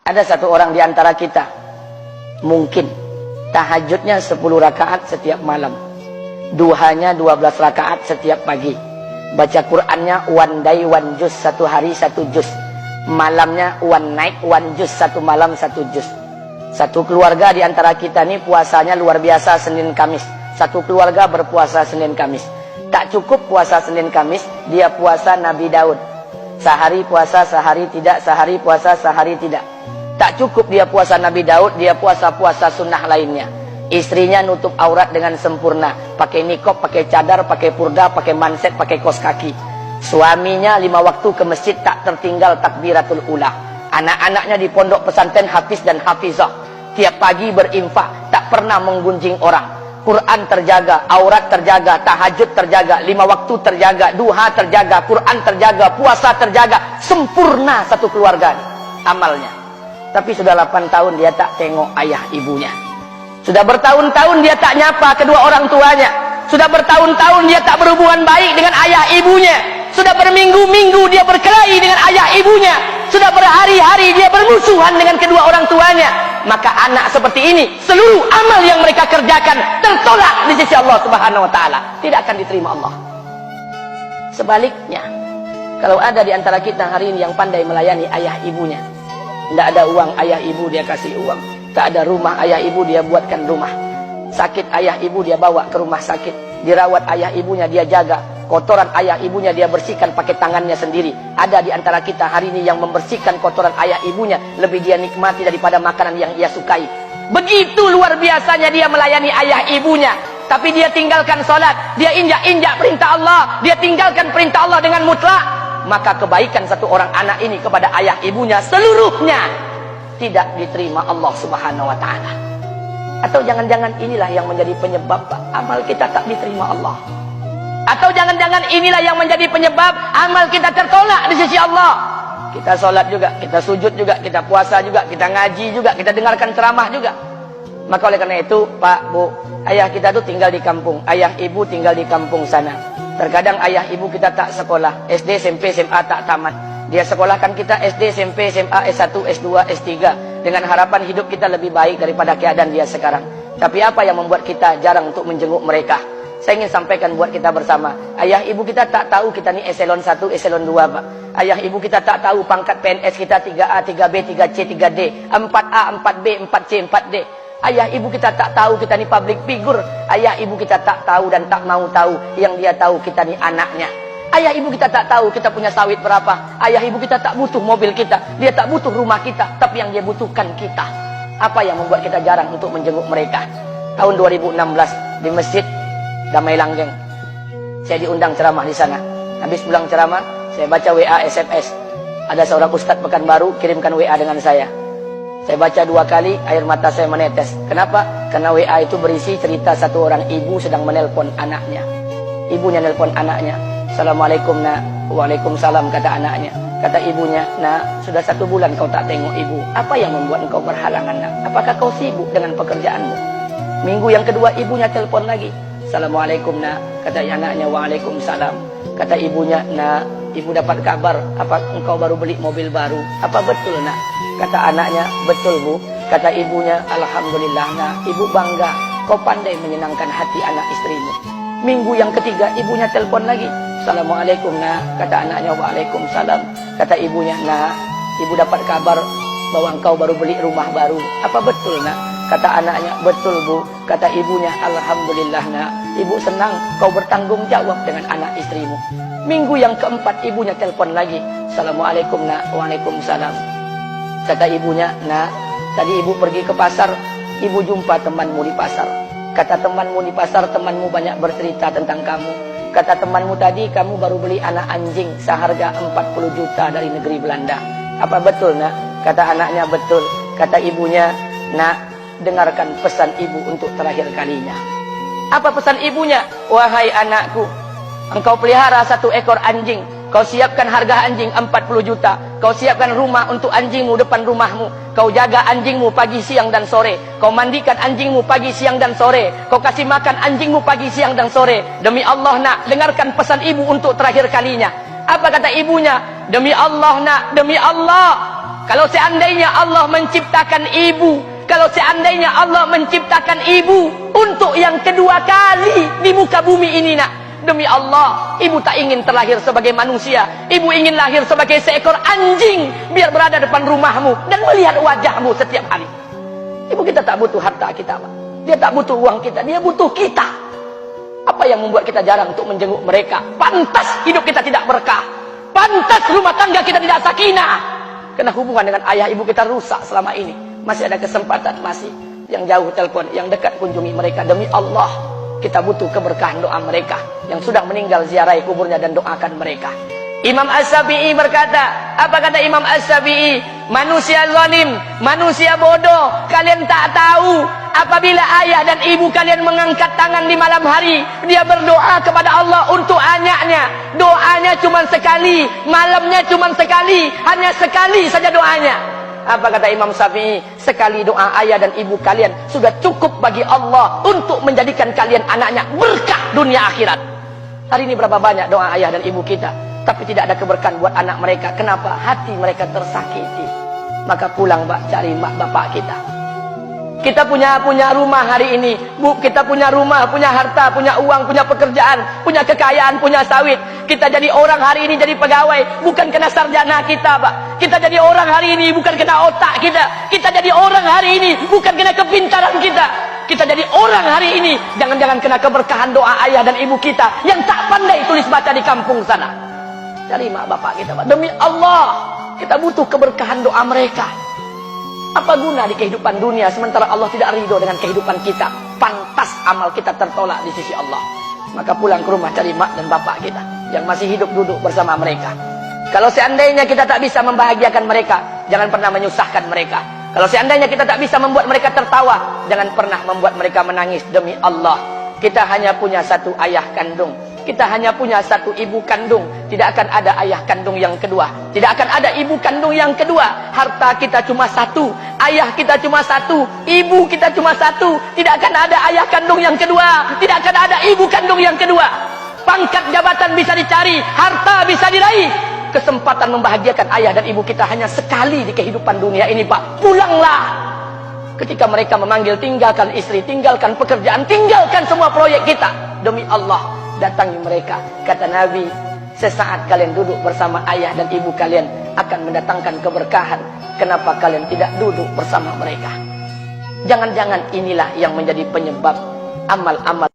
Ada satu orang di antara kita, mungkin tahajudnya 10 rakaat setiap malam, duhanya 12 rakaat setiap pagi, baca Qur'annya one day one juz, satu hari satu juz, malamnya one night one juz, satu malam satu juz. Satu keluarga di antara kita ini puasanya luar biasa Senin Kamis. Satu keluarga berpuasa Senin Kamis. Tak cukup puasa Senin Kamis, dia puasa Nabi Daud. Sehari puasa, sehari tidak, sehari puasa, sehari tidak. Tak cukup dia puasa Nabi Daud, dia puasa-puasa sunnah lainnya. Istrinya nutup aurat dengan sempurna, pakai nikob, pakai cadar, pakai purda, pakai manset, pakai kos kaki. Suaminya 5 waktu ke masjid tak tertinggal takbiratul ula. Anak-anaknya di pondok pesantren hafiz dan hafizah. Tiap pagi berinfak, tak pernah menggunjing orang. Quran terjaga, aurat terjaga, tahajud terjaga, 5 waktu terjaga, duha terjaga, Quran terjaga, puasa terjaga. Sempurna satu keluarga amalnya. Tapi sudah 8 tahun dia tak tengok ayah ibunya. Sudah bertahun-tahun dia tak nyapa kedua orang tuanya. Sudah bertahun-tahun dia tak berhubungan baik dengan ayah ibunya. Sudah berminggu-minggu dia berkelahi dengan ayah ibunya. Sudah berhari-hari dia bermusuhan dengan kedua orang tuanya. Maka anak seperti ini, seluruh amal yang mereka kerjakan tertolak di sisi Allah Subhanahu wa taala, tidak akan diterima Allah. Sebaliknya, kalau ada di antara kita hari ini yang pandai melayani ayah ibunya, tidak ada uang ayah ibu dia kasih uang, tak ada rumah ayah ibu dia buatkan rumah, sakit ayah ibu dia bawa ke rumah sakit, dirawat ayah ibunya dia jaga, kotoran ayah ibunya dia bersihkan pakai tangannya sendiri. Ada di antara kita hari ini yang membersihkan kotoran ayah ibunya lebih dia nikmati daripada makanan yang ia sukai. Begitu luar biasanya dia melayani ayah ibunya. Tapi dia tinggalkan sholat, dia injak-injak perintah Allah, dia tinggalkan perintah Allah dengan mutlak. Maka kebaikan satu orang anak ini kepada ayah ibunya seluruhnya tidak diterima Allah Subhanahu wa taala. Atau jangan-jangan inilah yang menjadi penyebab amal kita tak diterima Allah. Atau jangan-jangan inilah yang menjadi penyebab amal kita tertolak di sisi Allah. Kita sholat juga, kita sujud juga, kita puasa juga, kita ngaji juga, kita dengarkan ceramah juga. Maka oleh karena itu, Pak, Bu, ayah kita tuh tinggal di kampung, ayah ibu tinggal di kampung sana. Terkadang ayah ibu kita tak sekolah, SD, SMP, SMA tak tamat. Dia sekolahkan kita SD, SMP, SMA, S1, S2, S3 dengan harapan hidup kita lebih baik daripada keadaan dia sekarang. Tapi apa yang membuat kita jarang untuk menjenguk mereka? Saya ingin sampaikan buat kita bersama. Ayah ibu kita tak tahu kita ni eselon 1, eselon 2, Pak. Ayah ibu kita tak tahu pangkat PNS kita 3A, 3B, 3C, 3D, 4A, 4B, 4C, 4D. Ayah ibu kita tak tahu kita ni public figure. Ayah ibu kita tak tahu dan tak mau tahu. Yang dia tahu kita ni anaknya. Ayah ibu kita tak tahu kita punya sawit berapa. Ayah ibu kita tak butuh mobil kita. Dia tak butuh rumah kita. Tapi yang dia butuhkan kita. Apa yang membuat kita jarang untuk menjenguk mereka? Tahun 2016 di Masjid Damai Langgeng, saya diundang ceramah di sana. Habis pulang ceramah, saya baca WA SMS. Ada seorang ustadz Pekanbaru kirimkan WA dengan saya. Saya baca 2 kali, air mata saya menetes. Kenapa? Karena WA itu berisi cerita satu orang ibu sedang menelpon anaknya. Ibunya nelpon anaknya. Assalamualaikum nak. Waalaikumsalam kata anaknya. Kata ibunya, nak, sudah 1 bulan kau tak tengok ibu. Apa yang membuat engkau berhalangan nak? Apakah kau sibuk dengan pekerjaanmu? Minggu yang kedua ibunya telepon lagi. Assalamualaikum nak. Kata anaknya, waalaikumsalam. Kata ibunya, nak, ibu dapat kabar apa engkau baru beli mobil baru. Apa betul nak? Kata anaknya, betul bu. Kata ibunya, alhamdulillah nak, ibu bangga. Kau pandai menyenangkan hati anak istrimu. Minggu yang ketiga ibunya telepon lagi. Assalamualaikum nak. Kata anaknya, waalaikumsalam. Kata ibunya, nak, ibu dapat kabar bahwa engkau baru beli rumah baru. Apa betul nak? Kata anaknya, betul bu. Kata ibunya, alhamdulillah nak, ibu senang kau bertanggung jawab dengan anak istrimu. Minggu yang keempat ibunya telepon lagi. Assalamualaikum nak. Waalaikumsalam. Kata ibunya, nak, tadi ibu pergi ke pasar, ibu jumpa temanmu di pasar. Kata temanmu di pasar, temanmu banyak bercerita tentang kamu. Kata temanmu tadi, kamu baru beli anak anjing seharga 40 juta dari negeri Belanda. Apa betul nak? Kata anaknya, betul. Kata ibunya, nak, dengarkan pesan ibu untuk terakhir kalinya. Apa pesan ibunya? Wahai anakku, engkau pelihara 1 ekor anjing. Kau siapkan harga anjing 40 juta. Kau siapkan rumah untuk anjingmu depan rumahmu. Kau jaga anjingmu pagi, siang, dan sore. Kau mandikan anjingmu pagi, siang, dan sore. Kau kasih makan anjingmu pagi, siang, dan sore. Demi Allah nak, dengarkan pesan ibu untuk terakhir kalinya. Apa kata ibunya? Demi Allah nak, demi Allah, Kalau seandainya Allah menciptakan ibu, kalau seandainya Allah menciptakan ibu untuk yang kedua kali di muka bumi ini, nak, demi Allah, ibu tak ingin terlahir sebagai manusia. Ibu ingin lahir sebagai seekor anjing, biar berada depan rumahmu dan melihat wajahmu setiap hari. Ibu kita tak butuh harta kita, Pak. Dia tak butuh uang kita, dia butuh kita. Apa yang membuat kita jarang untuk menjenguk mereka? Pantas hidup kita tidak berkah, pantas rumah tangga kita tidak sakinah, karena hubungan dengan ayah ibu kita rusak selama ini. Masih ada kesempatan, masih yang jauh telepon, yang dekat kunjungi mereka. Demi Allah, kita butuh keberkahan doa mereka. Yang sudah meninggal, ziarahi kuburnya dan doakan mereka. Imam As-Syafi'i berkata, apa kata Imam As-Syafi'i? Manusia zalim, manusia bodoh, kalian tak tahu apabila ayah dan ibu kalian mengangkat tangan di malam hari, dia berdoa kepada Allah untuk anaknya. Doanya cuma sekali, malamnya cuma sekali, hanya sekali saja doanya. Apa kata Imam Syafi'i? Sekali doa ayah dan ibu kalian sudah cukup bagi Allah untuk menjadikan kalian anaknya berkah dunia akhirat. Hari ini berapa banyak doa ayah dan ibu kita, tapi tidak ada keberkahan buat anak mereka. Kenapa? Hati mereka tersakiti. Maka pulang, Pak, cari mak bapak kita. Kita punya rumah hari ini, Bu, kita punya rumah, punya harta, punya uang, punya pekerjaan, punya kekayaan, punya sawit. Kita jadi orang hari ini jadi pegawai bukan kena sarjana kita, Pak. Kita jadi orang hari ini bukan kena otak kita. Kita jadi orang hari ini bukan kena kepintaran kita. Kita jadi orang hari ini jangan-jangan kena keberkahan doa ayah dan ibu kita yang tak pandai tulis baca di kampung sana. Cari mak bapak kita, Pak. Demi Allah, kita butuh keberkahan doa mereka. Apa guna di kehidupan dunia sementara Allah tidak ridho dengan kehidupan kita? Pantas amal kita tertolak di sisi Allah. Maka pulang ke rumah cari mak dan bapak kita yang masih hidup, duduk bersama mereka. Kalau seandainya kita tak bisa membahagiakan mereka, jangan pernah menyusahkan mereka. Kalau seandainya kita tak bisa membuat mereka tertawa, jangan pernah membuat mereka menangis. Demi Allah, kita hanya punya satu ayah kandung, kita hanya punya satu ibu kandung. Tidak akan ada ayah kandung yang kedua, tidak akan ada ibu kandung yang kedua. Harta kita cuma satu, ayah kita cuma satu, ibu kita cuma satu. Tidak akan ada ayah kandung yang kedua, tidak akan ada ibu kandung yang kedua. Pangkat jabatan bisa dicari, harta bisa diraih, kesempatan membahagiakan ayah dan ibu kita hanya sekali di kehidupan dunia ini, Pak. Pulanglah. Ketika mereka memanggil, tinggalkan istri, tinggalkan pekerjaan, tinggalkan semua proyek kita. Demi Allah, datangi mereka. Kata Nabi, sesaat kalian duduk bersama ayah dan ibu kalian akan mendatangkan keberkahan. Kenapa kalian tidak duduk bersama mereka? Jangan-jangan inilah yang menjadi penyebab amal-amal